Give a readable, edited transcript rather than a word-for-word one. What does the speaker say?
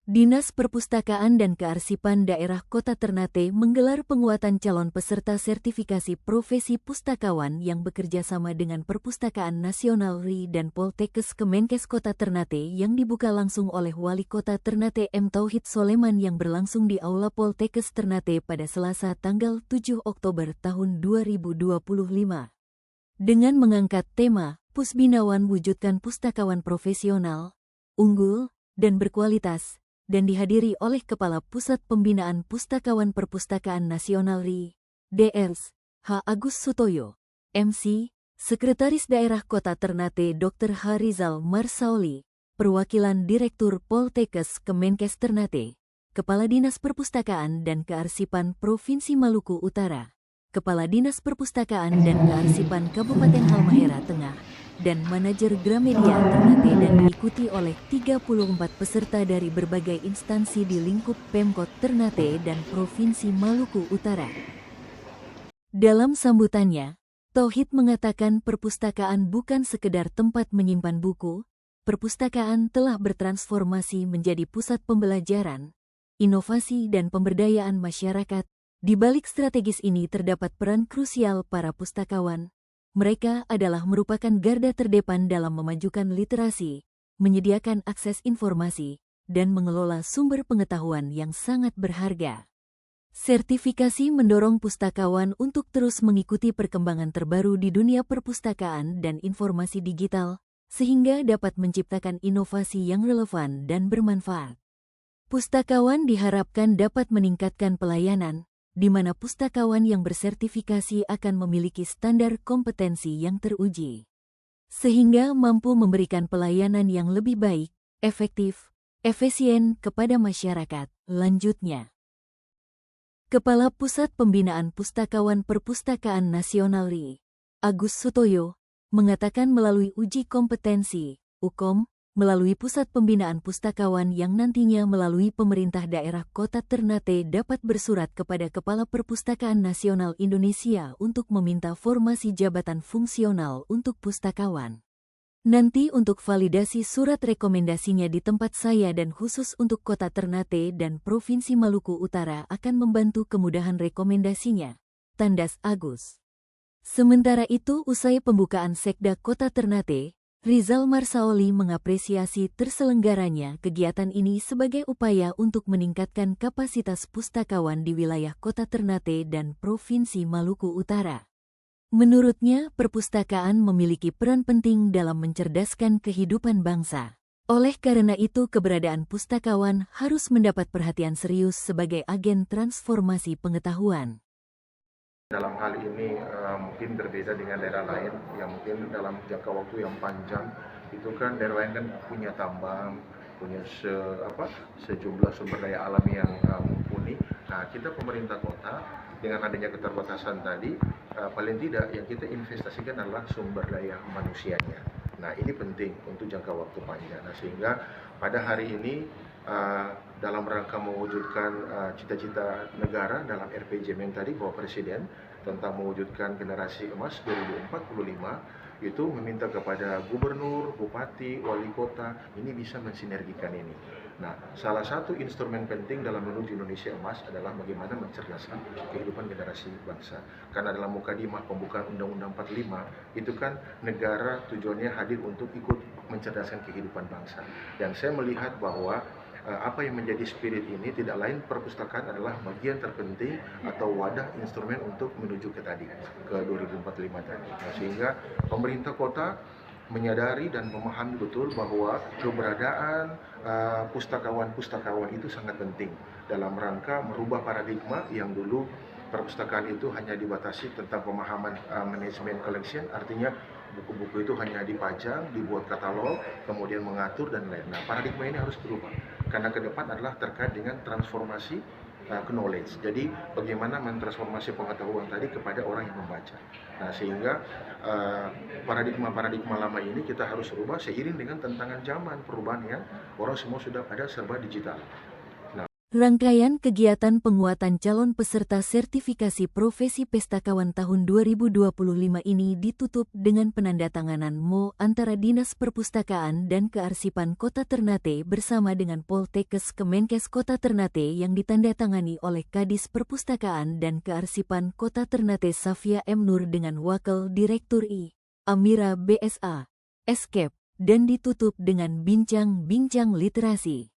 Dinas Perpustakaan dan Kearsipan Daerah Kota Ternate menggelar penguatan calon peserta sertifikasi profesi pustakawan yang bekerja sama dengan Perpustakaan Nasional RI dan Poltekkes Kemenkes Kota Ternate yang dibuka langsung oleh Wali Kota Ternate M. Tauhid Soleman yang berlangsung di Aula Poltekkes Ternate pada Selasa tanggal 7 Oktober tahun 2025. Dengan mengangkat tema, Pusbinawan Wujudkan Pustakawan Profesional, Unggul, dan Berkualitas, dan dihadiri oleh Kepala Pusat Pembinaan Pustakawan Perpustakaan Nasional RI, Drs. H. Agus Sutoyo, MC, Sekretaris Daerah Kota Ternate Dr. H. Rizal Marsaoli, Perwakilan Direktur Poltekkes Kemenkes Ternate, Kepala Dinas Perpustakaan dan Kearsipan Provinsi Maluku Utara, Kepala Dinas Perpustakaan dan Kearsipan Kabupaten Halmahera Tengah, dan manajer Gramedia Ternate dan diikuti oleh 34 peserta dari berbagai instansi di lingkup Pemkot Ternate dan Provinsi Maluku Utara. Dalam sambutannya, Tauhid mengatakan perpustakaan bukan sekedar tempat menyimpan buku, perpustakaan telah bertransformasi menjadi pusat pembelajaran, inovasi dan pemberdayaan masyarakat. Di balik strategis ini terdapat peran krusial para pustakawan. Mereka adalah merupakan garda terdepan dalam memajukan literasi, menyediakan akses informasi, dan mengelola sumber pengetahuan yang sangat berharga. Sertifikasi mendorong pustakawan untuk terus mengikuti perkembangan terbaru di dunia perpustakaan dan informasi digital, sehingga dapat menciptakan inovasi yang relevan dan bermanfaat. Pustakawan diharapkan dapat meningkatkan pelayanan, di mana pustakawan yang bersertifikasi akan memiliki standar kompetensi yang teruji, sehingga mampu memberikan pelayanan yang lebih baik, efektif, efisien kepada masyarakat. Lanjutnya, Kepala Pusat Pembinaan Pustakawan Perpustakaan Nasional RI, Agus Sutoyo, mengatakan melalui uji kompetensi, UKOM, melalui Pusat Pembinaan Pustakawan yang nantinya melalui pemerintah daerah Kota Ternate dapat bersurat kepada Kepala Perpustakaan Nasional Indonesia untuk meminta formasi jabatan fungsional untuk pustakawan. Nanti untuk validasi surat rekomendasinya di tempat saya dan khusus untuk Kota Ternate dan Provinsi Maluku Utara akan membantu kemudahan rekomendasinya, tandas Agus. Sementara itu usai pembukaan Sekda Kota Ternate, Rizal Marsaoli mengapresiasi terselenggaranya kegiatan ini sebagai upaya untuk meningkatkan kapasitas pustakawan di wilayah Kota Ternate dan Provinsi Maluku Utara. Menurutnya, perpustakaan memiliki peran penting dalam mencerdaskan kehidupan bangsa. Oleh karena itu, keberadaan pustakawan harus mendapat perhatian serius sebagai agen transformasi pengetahuan. Dalam hal ini mungkin berbeda dengan daerah lain yang mungkin dalam jangka waktu yang panjang itu kan daerah lain kan punya tambang, punya sejumlah sumber daya alam yang mumpuni. Nah, kita pemerintah kota dengan adanya keterbatasan tadi paling tidak yang kita investasikan adalah sumber daya manusianya. Nah, ini penting untuk jangka waktu panjang. Nah, sehingga pada hari ini dalam rangka mewujudkan cita-cita negara dalam RPJMN tadi Bapak Presiden tentang mewujudkan generasi emas 2045 itu meminta kepada gubernur, bupati, wali kota ini bisa mensinergikan ini. Nah, salah satu instrumen penting dalam menuju Indonesia emas adalah bagaimana mencerdaskan kehidupan generasi bangsa. Karena dalam mukadimah pembukaan Undang-Undang 45 itu kan negara tujuannya hadir untuk ikut mencerdaskan kehidupan bangsa. Dan saya melihat bahwa apa yang menjadi spirit ini tidak lain perpustakaan adalah bagian terpenting atau wadah instrumen untuk menuju ke 2045 tadi. Nah, sehingga pemerintah kota menyadari dan memahami betul bahwa keberadaan pustakawan-pustakawan itu sangat penting dalam rangka merubah paradigma yang dulu perpustakaan itu hanya dibatasi tentang pemahaman manajemen collection, artinya buku-buku itu hanya dipajang, dibuat katalog, kemudian mengatur dan lain-lain. Nah, paradigma ini harus berubah karena ke depan adalah terkait dengan transformasi knowledge. Jadi bagaimana mentransformasi pengetahuan tadi kepada orang yang membaca. Nah, sehingga paradigma lama ini kita harus rubah seiring dengan tantangan zaman, perubahan yang orang semua sudah pada serba digital. Rangkaian kegiatan penguatan calon peserta sertifikasi profesi pustakawan tahun 2025 ini ditutup dengan penandatanganan MO antara Dinas Perpustakaan dan Kearsipan Kota Ternate bersama dengan Poltekkes Kemenkes Kota Ternate yang ditandatangani oleh Kadis Perpustakaan dan Kearsipan Kota Ternate Safia M. Nur dengan Wakil Direktur I. Amira BSA. Escape, dan ditutup dengan bincang-bincang literasi.